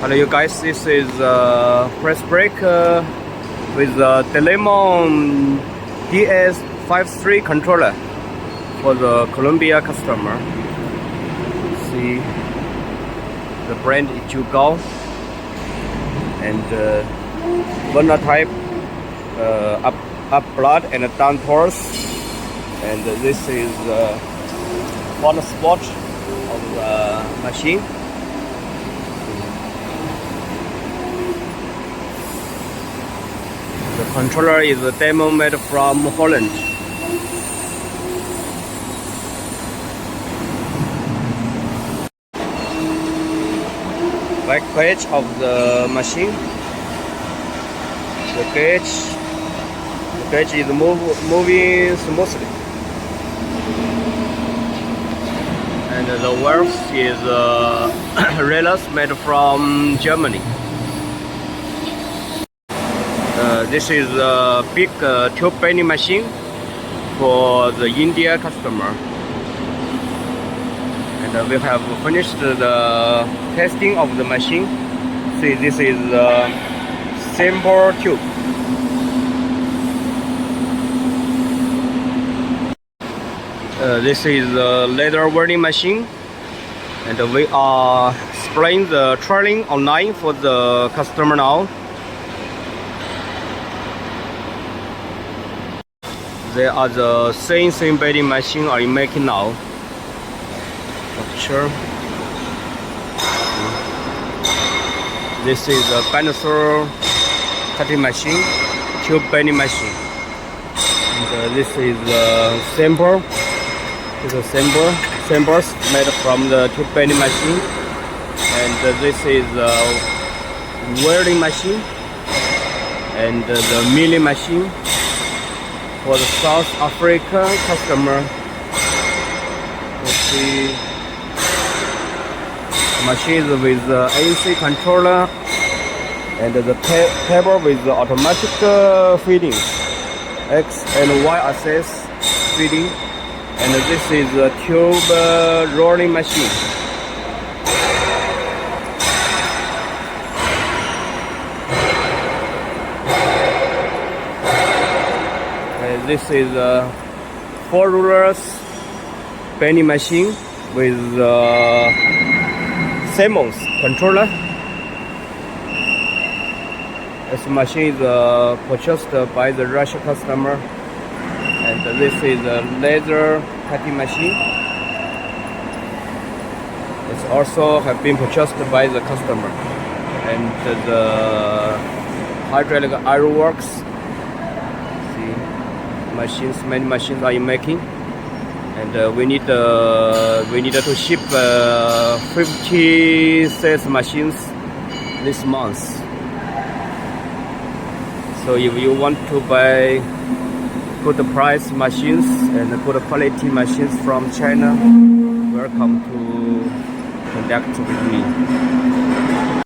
Hello you guys, this is press brake with the Delemon DS53 controller for the Colombia customer. See, the brand is Jugal and burner type, up blood and down torus, and this is one spot of the machine. The controller is a demo made from Holland. Back page of the machine. The gauge is moving smoothly, and the valve is railers made from Germany. This is a big tube bending machine for the India customer, and we have finished the testing of the machine. See, this is a simple tube. This is a leather welding machine, and we are spraying the trailing online for the customer now. There are the same bending machine are in making now. Sure. This is a dinosaur cutting machine, tube bending machine. And this is a sample. This is a samples made from the tube bending machine. And this is a welding machine and the milling machine for the South African customer. Let's see, machines with the AC controller and the table with the automatic feeding, X and Y axis feeding, and this is a tube rolling machine. This is a 4 rulers bending machine with Siemens controller. This machine is purchased by the Russian customer, and this is a laser cutting machine. It's also have been purchased by the customer, and the hydraulic iron works. Machines, many machines are in making, and we need to ship 50 sales machines this month. So if you want to buy good price machines and good quality machines from China, welcome to contact with me.